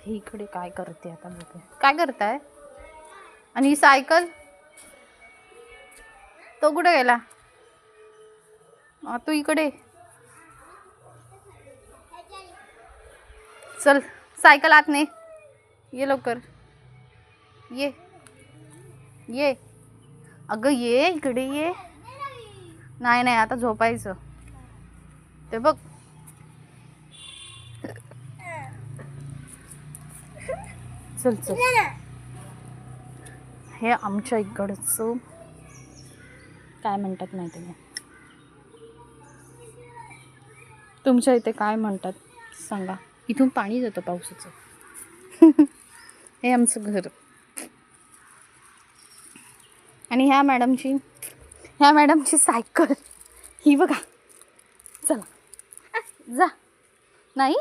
हे इकडे काय करते आता बघू. काय करताय? आणि ही सायकल तो कुठे गेला? तू इकडे चल, सायकल आत ने ये लवकर. ये ये अगं ये इकडे ये. नाही नाही आता झोपायचं. ते बघ चल चल. हे आमच्या इकडचं काय म्हणतात माहिती नाही. तुमच्या इथे काय म्हणतात सांगा. इथून पाणी जातं पावसाचं. हे आमचं घर. आणि ह्या मॅडमची सायकल ही बघा. चला जा. नाही